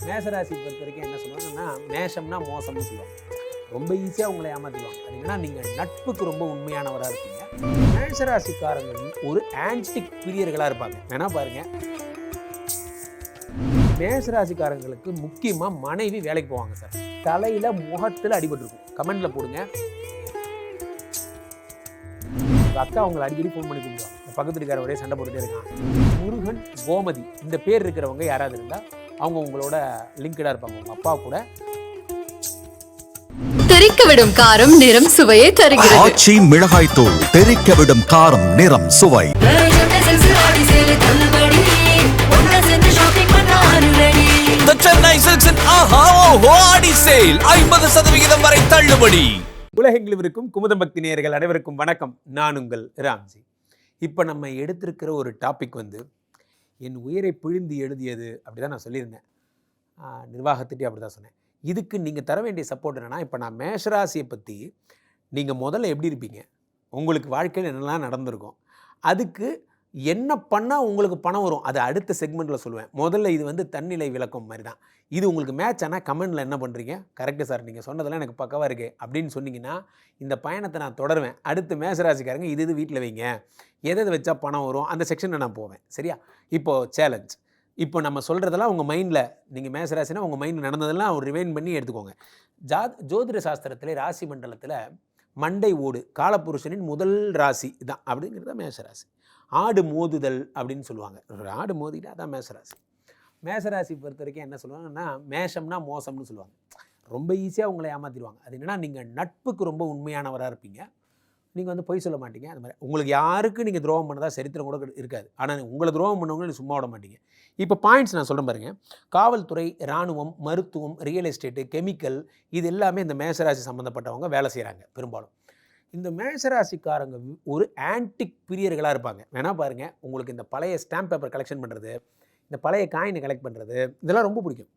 மேஷராசி பொறுத்த வரைக்கும் என்ன சொல்லுவாங்கன்னா, மேஷம்னா மோசம்னு சொல்லுவாங்க. ரொம்ப ஈஸியாக உங்களை ஏமாற்றிடுவாங்க. அது என்னன்னா, நீங்கள் நட்புக்கு ரொம்ப உண்மையானவராக இருப்பீங்க. மேஷராசிக்காரங்க ஒரு ஆன்டிக் பிரியர்களாக இருப்பாங்க. வேணா பாருங்க, மேஷராசிக்காரங்களுக்கு முக்கியமாக மனைவி வேலைக்கு போவாங்க சார். தலையில் முகத்தில் அடிபட்டுருக்கும். கமெண்ட்ல போடுங்க. உங்கள் அக்கா அவங்களை அடிக்கடி ஃபோன் பண்ணி கூப்பிடுவாங்க. பக்கத்து இருக்கார ஒரே சண்டை போட்டுட்டே இருக்கான். முருகன், கோமதி இந்த பேர் இருக்கிறவங்க யாராவது இருந்தால் அவங்க உங்களோட லிங்க்டா இருப்பாங்க. உங்க அப்பா கூட. தெறிக்க விடும் காரம் நிறம் சுவையை தருகிறது. ஆச்சி மிளகாய் தூள் தெறிக்க விடும் காரம் நிறம் சுவை. The Chennai Silks and Aha Oho Adi Sale 50% வரை தள்ளுபடி. உலகெங்கிலும் இருக்கும் குமுதம் பக்தி நேயர்கள் அனைவருக்கும் வணக்கம். நான் உங்கள் ராம்ஜி. இப்போ நம்ம எடுத்திருக்கிற ஒரு டாபிக் என் உயிரை பிழிந்து எழுதியது அப்படி தான் நான் சொல்லியிருந்தேன். நிர்வாகத்திட்டே அப்படி தான் சொன்னேன். இதுக்கு நீங்கள் தர வேண்டிய சப்போர்ட் என்னென்னா, இப்போ நான் மேஷராசியை பற்றி நீங்கள் முதல்ல எப்படி இருப்பீங்க, உங்களுக்கு வாழ்க்கையில் என்னெல்லாம் நடந்திருக்கும், அதுக்கு என்ன பண்ணால் உங்களுக்கு பணம் வரும், அது அடுத்த செக்மெண்ட்டில் சொல்லுவேன். முதல்ல இது தன்னிலை விளக்கம் மாதிரி தான். இது உங்களுக்கு மேட்ச் ஆனால் கமெண்டில் என்ன பண்ணுறீங்க, கரெக்டு சார் நீங்கள் சொன்னதெல்லாம் எனக்கு பக்கவாக இருக்குது அப்படின்னு சொன்னீங்கன்னா இந்த பயணத்தை நான் தொடருவேன். அடுத்து மேஷராசிக்காரங்க இது வீட்டில் வைங்க, எதை வச்சா பணம் வரும், அந்த செக்ஷனில் நான் போவேன். சரியா? இப்போது சேலஞ்ச். இப்போ நம்ம சொல்கிறதெல்லாம் உங்கள் மைண்டில், நீங்கள் மேஷராசினா உங்கள் மைண்டில் நடந்ததெல்லாம் ஒரு ரிவைன் பண்ணி எடுத்துக்கோங்க. ஜோதிட சாஸ்திரத்தில் ராசி மண்டலத்தில் மண்டை ஓடு காலப்புருஷனின் முதல் ராசி தான் அப்படிங்கிறது தான் மேஷராசி. ஆடு மோதுதல் அப்படின்னு சொல்லுவாங்க. ஒரு ஆடு மோதிட்டு அதான் மேஷராசி. மேஷராசி பொறுத்த வரைக்கும் என்ன சொல்லுவாங்கன்னா, மேஷம்னா மோசம்னு சொல்லுவாங்க. ரொம்ப ஈஸியாக உங்களை ஏமாற்றிடுவாங்க. அது என்னென்னா, நீங்கள் நட்புக்கு ரொம்ப உண்மையானவராக இருப்பீங்க. நீங்கள் பொய் சொல்ல மாட்டீங்க. அது மாதிரி உங்களுக்கு யாருக்கு நீங்கள் துரோகம் பண்ணதா சரித்திரம் கூட இருக்காது. ஆனால் உங்களை துரோகம் பண்ணவங்க சும்மா விட மாட்டீங்க. இப்போ பாயிண்ட்ஸ் நான் சொல்கிறேன் பாருங்கள். காவல்துறை, இராணுவம், மருத்துவம், ரியல் எஸ்டேட்டு, கெமிக்கல், இது எல்லாமே இந்த மேஷராசி சம்மந்தப்பட்டவங்க வேலை செய்கிறாங்க பெரும்பாலும். இந்த மேஷராசிக்காரங்க ஒரு ஆன்டிக் பிரியர்களாக இருப்பாங்க. வேணா பாருங்கள், உங்களுக்கு இந்த பழைய ஸ்டாம்ப் பேப்பர் கலெக்ஷன் பண்ணுறது, இந்த பழைய காயினை கலெக்ட் பண்ணுறது, இதெல்லாம் ரொம்ப பிடிக்கும்.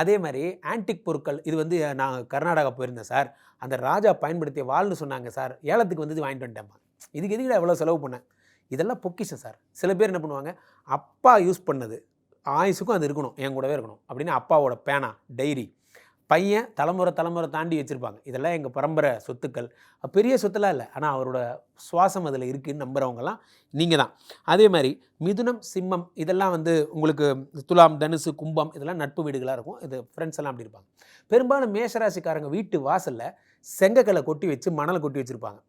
அதே மாதிரி ஆன்டிக் பொருட்கள், இது நான் கர்நாடகா போயிருந்தேன் சார், அந்த ராஜா பயன்படுத்திய வாள்னு சொன்னாங்க சார், ஏலத்துக்கு வாங்கிட்டு வந்துட்டேன். இதுக்கு எதுக்கு எவ்வளோ செலவு பண்ணேன், இதெல்லாம் பொக்கிஷம் சார். சில பேர் என்ன பண்ணுவாங்க, அப்பா யூஸ் பண்ணது ஆயுசுக்கும் அது இருக்கணும், என் கூடவே இருக்கணும் அப்படின்னு அப்பாவோட பேனா, டைரி, பையன் தலைமுறை தாண்டி வச்சுருப்பாங்க. இதெல்லாம் எங்கள் பரம்பரை சொத்துக்கள். பெரிய சொத்துலாம் இல்லை, ஆனால் அவரோட சுவாசம் அதில் இருக்குதுன்னு நம்புகிறவங்கலாம் நீங்கள் தான். அதே மாதிரி மிதுனம், சிம்மம், இதெல்லாம் உங்களுக்கு துலாம், தனுசு, கும்பம், இதெல்லாம் நட்பு வீடுகளாக இருக்கும். இது ஃப்ரெண்ட்ஸ் எல்லாம் அப்படி இருப்பாங்க. பெரும்பாலும் மேஷராசிக்காரங்க வீட்டு வாசலில் செங்கக்கல்லை கொட்டி வச்சு மணலை கொட்டி வச்சுருப்பாங்க.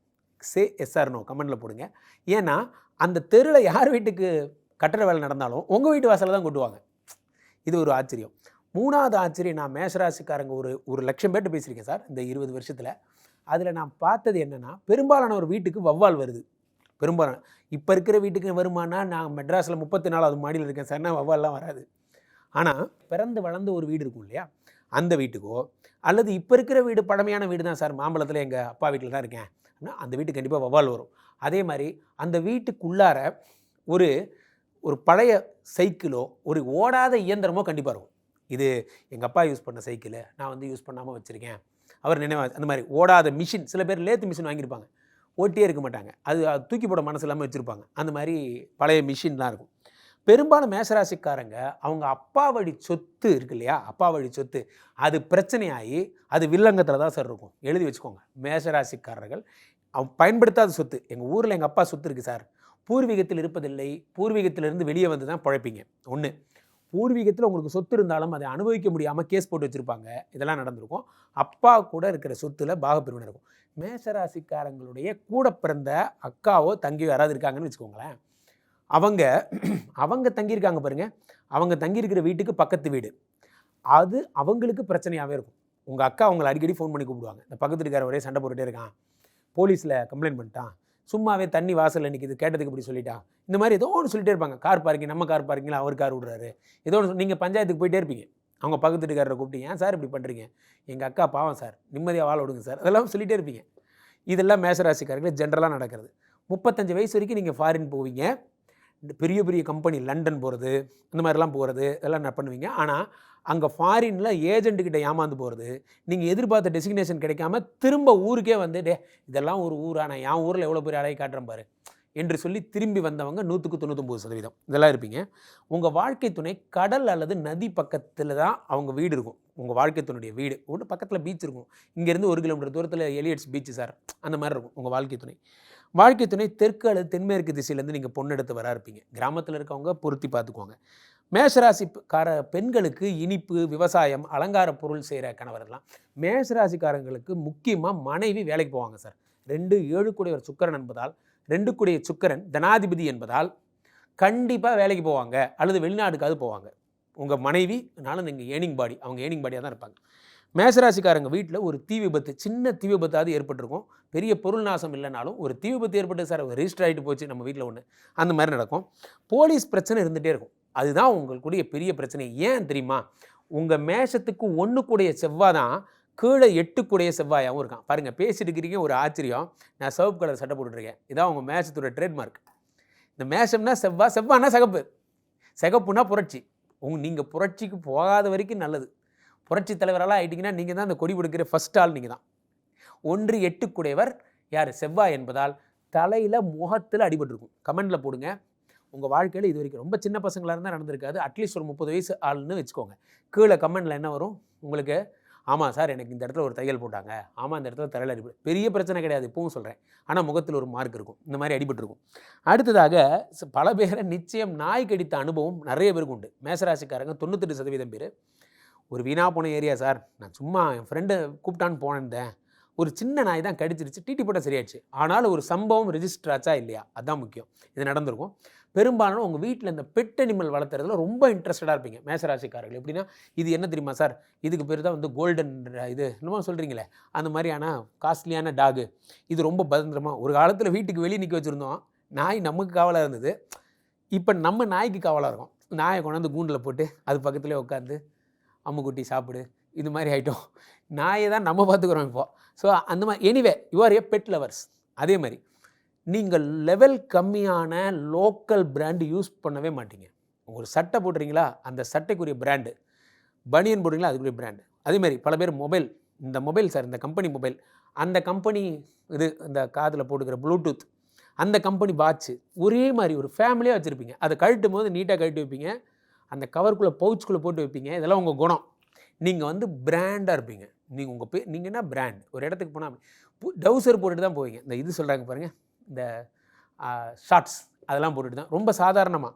எஸ்ஆர் நோ கமெண்டில் போடுங்க. ஏன்னா அந்த தெருவில் யார் வீட்டுக்கு கட்டட வேலை நடந்தாலும் உங்கள் வீட்டு வாசலில் தான் கொட்டுவாங்க. இது ஒரு ஆச்சரியம். மூணாவது ஆச்சரியம், நான் மேஷராசிக்காரங்க ஒரு லட்சம் பேர்ட்டு பேசியிருக்கேன் சார் இந்த 20 வருஷத்தில். அதில் நான் பார்த்தது என்னென்னா, பெரும்பாலான ஒரு வீட்டுக்கு வௌவால் வருது. பெரும்பாலான இப்போ இருக்கிற வீட்டுக்கு வருமானா, நான் மெட்ராஸில் 34வது மாடியில் இருக்கேன் சார்னா வௌவால்லாம் வராது. ஆனால் பிறந்து வளர்ந்த ஒரு வீடு இருக்கும் இல்லையா, அந்த வீட்டுக்கோ, அல்லது இப்போ இருக்கிற வீடு பழமையான வீடு தான் சார், மாம்பழத்தில் எங்கள் அப்பா வீட்டில் தான் இருக்கேன் அப்படின்னா அந்த வீட்டுக்கு கண்டிப்பாக வௌவால் வரும். அதே மாதிரி அந்த வீட்டுக்குள்ளார ஒரு பழைய சைக்கிளோ ஒரு ஓடாத இயந்திரமோ கண்டிப்பாக இருக்கும். இது எங்கள் அப்பா யூஸ் பண்ண சைக்கிளு, நான் யூஸ் பண்ணாமல் வச்சுருக்கேன், அவர் நினைவாக. அந்த மாதிரி ஓடாத மிஷின், சில பேர் லேத்து மிஷின் வாங்கியிருப்பாங்க, ஓட்டியே இருக்க மாட்டாங்க, அது தூக்கி போட மனசு இல்லாமல் வச்சுருப்பாங்க. அந்த மாதிரி பழைய மிஷின்லாம் இருக்கும். பெரும்பாலும் மேஷராசிக்காரங்க அவங்க அப்பா வழி சொத்து இருக்கு இல்லையா, அப்பா வழி சொத்து அது பிரச்சனையாகி அது வில்லங்கத்தில் தான் சார் இருக்கும். எழுதி வச்சுக்கோங்க. மேஷராசிக்காரர்கள் பயன்படுத்தாத சொத்து, எங்கள் ஊரில் எங்கள் அப்பா சொத்து இருக்குது சார், பூர்வீகத்தில் இருப்பதில்லை, பூர்வீகத்திலிருந்து வெளியே வந்து தான் பழைப்பீங்க. ஒன்று, பூர்வீகத்தில் உங்களுக்கு சொத்து இருந்தாலும் அதை அனுபவிக்க முடியாமல் கேஸ் போட்டு வச்சுருப்பாங்க. இதெல்லாம் நடந்திருக்கும். அப்பா கூட இருக்கிற சொத்தில் பாகப்பிரிவினை இருக்கும். மேஷராசிக்காரங்களுடைய கூட பிறந்த அக்காவோ தங்கியோ யாராவது இருக்காங்கன்னு வச்சுக்கோங்களேன், அவங்க தங்கியிருக்காங்க பாருங்கள், அவங்க தங்கியிருக்கிற வீட்டுக்கு பக்கத்து வீடு, அது அவங்களுக்கு பிரச்சனையாகவே இருக்கும். உங்கள் அக்கா அவங்களை அடிக்கடி ஃபோன் பண்ணி கூப்பிடுவாங்க. இந்த பக்கத்து இருக்கார ஒரே சண்டை போட்டுகிட்டே இருக்கான், போலீஸில் கம்ப்ளைண்ட் பண்ணிட்டான், சும்மாவே தண்ணி வாசலில் நிற்கிது, கேட்டதுக்கு இப்படி சொல்லிட்டான், இந்த மாதிரி ஏதோ ஒன்று சொல்லிட்டே இருப்பாங்க. கார் பார்க்கிங், நம்ம கார் பார்க்கிங்கில் அவர் கார் விடுறாரு, ஏதோ ஒன்று. நீங்கள் பஞ்சாயத்துக்கு போயிட்டே இருப்பீங்க. அவங்க பக்கத்து வீட்டுக்காரரை கூப்பிட்டு, ஏன் சார் இப்படி பண்ணுறீங்க, எங்கள் அக்கா பாவம் சார், நிம்மதியாக வாழ விடுங்க சார், அதெல்லாம் சொல்லிகிட்டே இருப்பீங்க. இதெல்லாம் மேஷராசிக்காரர்கள் ஜென்ரலாக நடக்கிறது. 35 வயசு வரைக்கும் நீங்கள் ஃபாரின் போவீங்க, பெரிய பெரிய கம்பெனி லண்டன் போகிறது, இந்த மாதிரிலாம் போகிறது, இதெல்லாம் பண்ணுவீங்க. ஆனால் அங்கே ஃபாரினில் ஏஜென்ட்டுக்கிட்ட ஏமாந்து போகிறது, நீங்கள் எதிர்பார்த்த டெசிக்னேஷன் கிடைக்காம திரும்ப ஊருக்கே டே இதெல்லாம் ஒரு ஊரா, நான் என் ஊரில் எவ்வளோ பெரிய அழகை காட்டுறேன் பாரு, என்று சொல்லி திரும்பி வந்தவங்க 100க்கு 99% இதெல்லாம் இருப்பீங்க. உங்கள் வாழ்க்கை துணை கடல் அல்லது நதி பக்கத்தில் தான் அவங்க வீடு இருக்கும். உங்கள் வாழ்க்கை துணையுடைய வீடு ஒன்று பக்கத்தில் பீச் இருக்கும். இங்கேருந்து 1 கிலோமீட்டர் தூரத்தில் எலியட்ஸ் பீச் சார் அந்த மாதிரி இருக்கும் உங்கள் வாழ்க்கை துணை. வாழ்க்கை துணை தெற்கு அல்லது தென்மேற்கு திசையிலேருந்து நீங்கள் பொண்ணு எடுத்து வர இருப்பீங்க. கிராமத்தில் இருக்கவங்க பொருத்தி பார்த்துக்குவாங்க. மேஷராசிக்கார பெண்களுக்கு இனிப்பு, விவசாயம், அலங்கார பொருள் செய்கிற கணவர்லாம். மேஷராசிக்காரங்களுக்கு முக்கியமாக மனைவி வேலைக்கு போவாங்க சார். 2 7 கூடியவர் சுக்கிரன் என்பதால் 2 கூடிய சுக்கிரன் தனாதிபதி என்பதால் கண்டிப்பாக வேலைக்கு போவாங்க அல்லது வெளிநாடுக்காவது போவாங்க. உங்கள் மனைவினாலும் நீங்கள் ஏர்னிங் பாடி, அவங்க ஏர்னிங் பாடியாக தான் இருப்பாங்க. மேஷராசிக்காரங்க வீட்டில் ஒரு தீ விபத்து, சின்ன தீ விபத்தாவது ஏற்பட்டிருக்கும். பெரிய பொருள் நாசம் இல்லைனாலும் ஒரு தீ விபத்து ஏற்பட்டு சார் ரெஜிஸ்டர் ஆகிட்டு போச்சு நம்ம வீட்டில் ஒன்று, அந்த மாதிரி நடக்கும். போலீஸ் பிரச்சனை இருந்துகிட்டே இருக்கும். அதுதான் உங்களுடைய பெரிய பிரச்சனை. ஏன் தெரியுமா? உங்கள் மேஷத்துக்கு 1 கூடிய செவ்வாய் தான் கீழே 8 கூடிய செவ்வாயாகவும் இருக்கான். பாருங்கள், பேசிட்டு இருக்கிறீங்க, ஒரு ஆச்சரியம். நான் சிவப்பு கலர் சட்டை போட்டுருக்கேன். இதான் உங்கள் மேஷத்தோட ட்ரேட்மார்க். இந்த மேஷம்னா செவ்வாய், செவ்வாய்னா சிகப்பு, சிகப்புனா புரட்சி. நீங்கள் புரட்சிக்கு போகாத வரைக்கும் நல்லது. புரட்சி தலைவரெல்லாம் ஆகிட்டிங்கன்னா நீங்கள் தான் அந்த கொடி பிடிக்கிற ஃபஸ்ட் ஆள் நீங்கள் தான். 1 8 கூடையவர் யார்? செவ்வாய் என்பதால் தலையில் முகத்தில் அடிபட்டிருக்கும். கமெண்டில் போடுங்க, உங்கள் வாழ்க்கையில் இது வரைக்கும் ரொம்ப சின்ன பசங்களாக இருந்தால் நடந்திருக்காது. அட்லீஸ்ட் ஒரு 30 வயசு ஆள்னு வச்சுக்கோங்க. கீழே கமெண்டில் என்ன வரும் உங்களுக்கு? ஆமாம் சார், எனக்கு இந்த இடத்துல ஒரு தையல் போட்டாங்க, ஆமாம் இந்த இடத்துல தலையில் அடிபட்டு, பெரிய பிரச்சனை கிடையாது இப்போவும் சொல்கிறேன், ஆனால் முகத்தில் ஒரு மார்க் இருக்கும், இந்த மாதிரி அடிபட்டிருக்கும். அடுத்ததாக பல பேரை நிச்சயம் நாய் கடித்த அனுபவம் நிறைய பேருக்கு உண்டு. மேஷராசிக்காரங்க 98% பேர் ஒரு வீணாக போன ஏரியா சார், நான் சும்மா என் ஃப்ரெண்டை கூப்பிட்டான்னு போனேன், ஒரு சின்ன நாய் தான் கடிச்சிருச்சு, டிடி போட்டால் சரியாயிடுச்சு. ஆனாலும் ஒரு சம்பவம் ரெஜிஸ்டர் ஆச்சா இல்லையா, அதுதான் முக்கியம். இது நடந்திருக்கும். பெரும்பாலும் உங்கள் வீட்டில் இந்த பெட் அனிமல் வளர்த்துறதுல ரொம்ப இன்ட்ரெஸ்டடாக இருப்பீங்க மேஷராசிக்காரர்கள். எப்படின்னா, இது என்ன தெரியுமா சார், இதுக்கு பேர் தான் வந்து கோல்டன், இது என்னமோ சொல்கிறீங்களே அந்த மாதிரியான காஸ்ட்லியான டாகு, இது ரொம்ப பத்திரமா. ஒரு காலத்தில் வீட்டுக்கு வெளியே நிற்க வச்சுருந்தோம், நாய் நமக்கு காவலாக இருந்தது. இப்போ நம்ம நாய்க்கு காவலாக இருக்கும். நாயை கொண்டாந்து கூண்டில் போட்டு அது பக்கத்துலேயே உட்காந்து அம்முக்குட்டி சாப்பிடு, இது மாதிரி ஐட்டம். நாயை தான் நம்ம பார்த்துக்குறோம் இப்போ. ஸோ அந்த மாதிரி எனிவே யூஆர் ஏ பெட் லவர்ஸ். அதே மாதிரி நீங்கள் லெவல் கம்மியான லோக்கல் பிராண்டு யூஸ் பண்ணவே மாட்டீங்க. ஒரு சட்டை போடுறீங்களா, அந்த சட்டைக்குரிய பிராண்டு, பனியன் போடுறீங்களா அதுக்குரிய பிராண்டு. அதேமாதிரி பல பேர் மொபைல், இந்த மொபைல் சார், இந்த கம்பெனி மொபைல், அந்த கம்பெனி இது, இந்த காதில் போட்டுக்கிற ப்ளூடூத், அந்த கம்பெனி வாட்ச்சு, ஒரே மாதிரி ஒரு ஃபேமிலியாக வச்சுருப்பீங்க. அதை கழட்டும் போது நீட்டாக கழட்டி வைப்பீங்க, அந்த கவருக்குள்ளே பவுச்சுக்குள்ளே போட்டு வைப்பீங்க. இதெல்லாம் உங்கள் குணம். நீங்கள் வந்து பிராண்டாக இருப்பீங்க. நீங்கள் உங்கள் நீங்கள் என்ன பிராண்ட். ஒரு இடத்துக்கு போனால் டவுசர் போட்டுட்டு தான் போவீங்க. இந்த இது சொல்கிறாங்க பாருங்கள், இந்த ஷார்ட்ஸ் அதெல்லாம் போட்டுட்டு தான், ரொம்ப சாதாரணமாக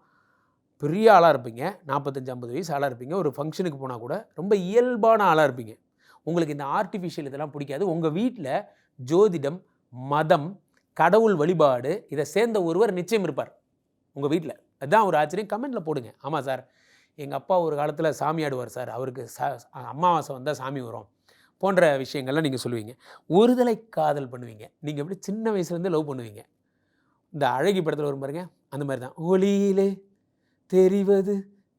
பெரிய ஆளாக இருப்பீங்க. 45-50 வயசு ஆளாக இருப்பீங்க. ஒரு ஃபங்க்ஷனுக்கு போனால் கூட ரொம்ப இயல்பான ஆளாக இருப்பீங்க. உங்களுக்கு இந்த ஆர்டிஃபிஷியல் இதெல்லாம் பிடிக்காது. உங்கள் வீட்டில் ஜோதிடம், மதம், கடவுள் வழிபாடு இதை சேர்ந்த ஒருவர் நிச்சயம் இருப்பார் உங்கள் வீட்டில். அதுதான் ஒரு ஆச்சரியம். கமெண்டில் போடுங்க. ஆமாம் சார், எங்கள் அப்பா ஒரு காலத்தில் சாமி ஆடுவார் சார், அவருக்கு அமாவாசை வந்தால் சாமி வரும் போன்ற விஷயங்கள்லாம் நீங்கள் சொல்லுவீங்க. ஒருதலை காதல் பண்ணுவீங்க. நீங்கள் எப்படி சின்ன வயசுலேருந்து லவ் பண்ணுவீங்க. இந்த அழகி படத்தில் வரும் பாருங்க, அந்த மாதிரி தான். ஒளியிலே தெரிவது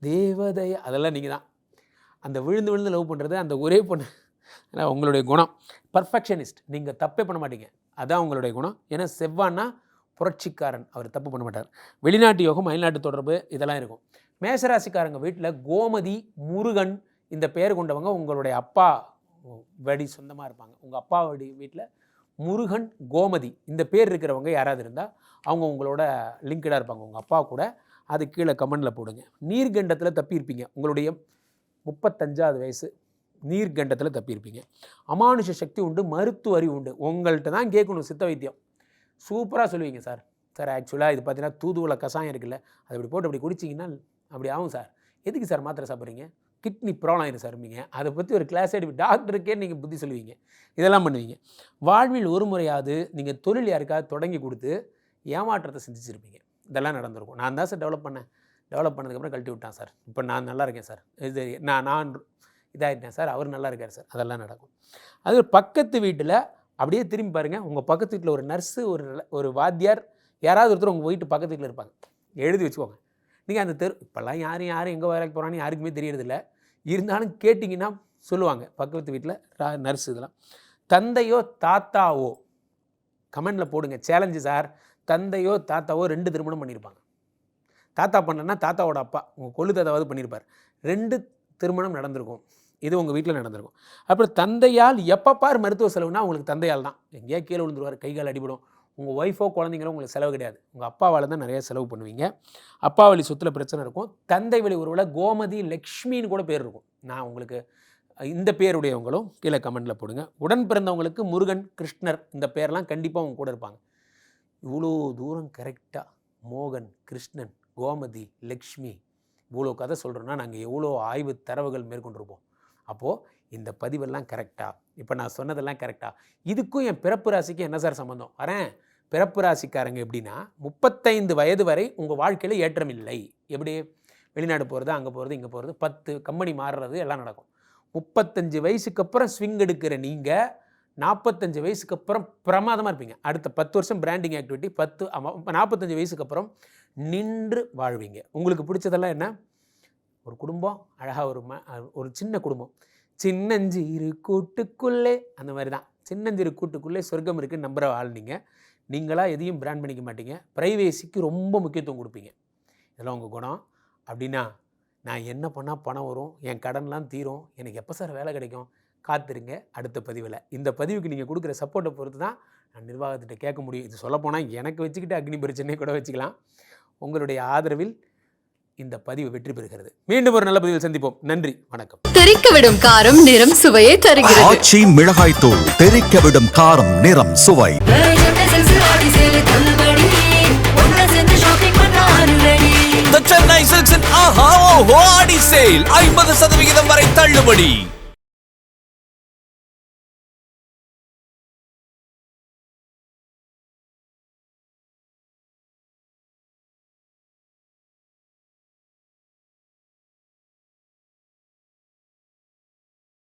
தேவதைய, அதெல்லாம் நீங்கள் தான். அந்த விழுந்து விழுந்து லவ் பண்ணுறது அந்த ஒரே பொண்ணு. உங்களுடைய குணம் பர்ஃபெக்ஷனிஸ்ட். நீங்கள் தப்பே பண்ண மாட்டீங்க, அதான் உங்களுடைய குணம். ஏன்னா செவ்வான்னா புரட்சிக்காரன், அவர் தப்பு பண்ண மாட்டார். வெளிநாட்டு யோகம், அயல்நாட்டு தொடர்பு இதெல்லாம் இருக்கும். மேஷராசிக்காரங்க வீட்டில் கோமதி, முருகன் இந்த பேர் கொண்டவங்க உங்களுடைய அப்பா வடி சொந்தமாக இருப்பாங்க. உங்கள் அப்பா வடி வீட்டில் முருகன், கோமதி இந்த பேர் இருக்கிறவங்க யாராவது இருந்தால் அவங்க உங்களோட லிங்க்டாக இருப்பாங்க உங்கள் அப்பா கூட. அது கீழே கமெண்டில் போடுங்க. நீர்கண்டத்தில் தப்பியிருப்பீங்க. உங்களுடைய 35வது வயசு நீர்கண்டத்தில் தப்பியிருப்பீங்க. அமானுஷ சக்தி உண்டு, மருத்துவ அறிவு உண்டு. உங்கள்கிட்ட தான் கேட்கணும் சித்த வைத்தியம். சூப்பராக சொல்லுவீங்க சார். சார் ஆக்சுவலாக இது பார்த்தீங்கன்னா தூதுவளை கசாயம் இருக்குல்ல, அதை அப்படி போட்டு அப்படி குடிச்சிங்கன்னா அப்படி ஆகும் சார். எதுக்கு சார் மாத்திரை சாப்பிட்றீங்க, கிட்னி ப்ராப்ளம் ஆயிரும் சார். அதை பற்றி ஒரு கிளாஸ் எடுத்து டாக்டருக்கே நீங்கள் புத்தி சொல்லுவீங்க. இதெல்லாம் பண்ணுவீங்க. வாழ்வில் ஒரு முறையாவது நீங்கள் தொழில் யாருக்காவது தொடங்கி கொடுத்து ஏமாற்றத்தை சிந்திச்சிருப்பீங்க. இதெல்லாம் நடந்திருக்கும். நான் தான் சார் டெவலப் பண்ணதுக்கப்புறம் கழட்டி விட்டான் சார், இப்போ நான் நல்லா இருக்கேன் சார், இது நான் இதாகிட்டேன் சார், அவர் நல்லா இருக்கார் சார், அதெல்லாம் நடக்கும். அது பக்கத்து வீட்டில் அப்படியே திரும்பி பாருங்கள், உங்கள் பக்கத்து வீட்டில் ஒரு நர்ஸு, ஒரு வாத்தியார், யாராவது ஒருத்தர் உங்கள் வீட்டு பக்கத்து வீட்டில் இருப்பாங்க. எழுதி வச்சுக்கோங்க. நீங்கள் அந்த இப்போல்லாம் யாரும் எங்கே வேலைக்கு போகிறான்னு யாருக்குமே தெரியறதில்ல. இருந்தாலும் கேட்டிங்கன்னா சொல்லுவாங்க பக்கத்து வீட்டில் நர்ஸ். இதெல்லாம் தந்தையோ தாத்தாவோ கமெண்டில் போடுங்க. Challenge sir. தந்தையோ தாத்தாவோ 2 திருமணம் பண்ணியிருப்பாங்க. தாத்தா பண்ணலன்னா தாத்தாவோட அப்பா, உங்கள் கொள்ளு தாத்தாவது பண்ணியிருப்பார். 2 திருமணம் நடந்திருக்கும். இது உங்கள் வீட்டில் நடந்திருக்கும். அப்புறம் தந்தையால் எப்போ பார் மருத்துவ செலவுனா உங்களுக்கு தந்தையால் தான். எங்கேயா கீழே விழுந்துருவார், கை கால் அடிபடும், உங்கள் ஒய்ஃபோ குழந்தைங்களோ உங்களுக்கு செலவு கிடையாது. உங்கள் அப்பாவால் தான் நிறைய செலவு பண்ணுவீங்க. அப்பா வழி சொத்தில் பிரச்சனை இருக்கும். தந்தை வழி ஒருவேளை கோமதி, லக்ஷ்மின்னு கூட பேர் இருக்கும். நான் உங்களுக்கு இந்த பேருடையவங்களும் கீழே கமெண்டில் போடுங்க. உடன் பிறந்தவங்களுக்கு முருகன், கிருஷ்ணர் இந்த பேர்லாம் கண்டிப்பாக அவங்க கூட இருப்பாங்க. இவ்வளோ தூரம் கரெக்டாக மோகன், கிருஷ்ணன், கோமதி, லக்ஷ்மி இவ்வளோ கதை சொல்கிறோன்னா நாங்கள் எவ்வளோ ஆய்வு தரவுகள் மேற்கொண்டிருப்போம். அப்போது இந்த பதிவெல்லாம் கரெக்டாக, இப்போ நான் சொன்னதெல்லாம் கரெக்டாக. இதுக்கும் என் பிறப்பு ராசிக்கு என்ன சார் சம்மந்தம்? வரேன். பிறப்பு ராசிக்காரங்க எப்படின்னா 35 வயது வரை உங்கள் வாழ்க்கையில் ஏற்றம் இல்லை. எப்படி? வெளிநாடு போகிறது, அங்கே போகிறது, இங்கே போகிறது, 10 கம்பெனி மாறுறது எல்லாம் நடக்கும். 35 வயசுக்கு அப்புறம் ஸ்விங் எடுக்கிற நீங்கள் 45 வயசுக்கு அப்புறம் பிரமாதமாக இருப்பீங்க. அடுத்த 10 வருஷம் பிராண்டிங் ஆக்டிவிட்டி, 45 வயசுக்கு அப்புறம் நின்று வாழ்வீங்க. உங்களுக்கு பிடிச்சதெல்லாம் என்ன? ஒரு குடும்பம், அழகாக ஒரு சின்ன குடும்பம், சின்னஞ்சிறு கூட்டுக்குள்ளே, அந்த மாதிரி தான். சின்னஞ்சிறு கூட்டுக்குள்ளே சொர்க்கம் இருக்குன்னு நம்புகிற ஆள் நீங்கள். நீங்களாக எதையும் பிராண்ட் பண்ணிக்க மாட்டீங்க. ப்ரைவேசிக்கு ரொம்ப முக்கியத்துவம் கொடுப்பீங்க. இதெல்லாம் உங்கள் குணம். அப்படின்னா நான் என்ன பண்ணால் பணம் வரும், என் கடன்லாம் தீரும், எனக்கு எப்போ சார் வேலை கிடைக்கும்? காத்திருங்க அடுத்த பதிவில். இந்த பதிவுக்கு நீங்கள் கொடுக்குற சப்போர்ட்டை பொறுத்து தான் நான் நிர்வாகத்திட்ட கேட்க முடியும். இது சொல்லப்போனால் எனக்கு வச்சுக்கிட்டு அக்னி பிரச்சனையை கூட வச்சுக்கலாம். உங்களுடைய ஆதரவில் இந்த பதிவு வெற்றி பெறுகிறது. மீண்டும் ஒரு நல்ல பதிவில் சந்திப்போம். நன்றி, வணக்கம். தெறிக்க விடும் காரம் நிறம் சுவையை தருகிறது. ஆச்சி மிளகாய் தூள் தெறிக்க விடும் காரம் நிறம் சுவை. The Chennai Silks in ஆஹா ஓஹோ ஆடி சேல் 50% வரை தள்ளுபடி.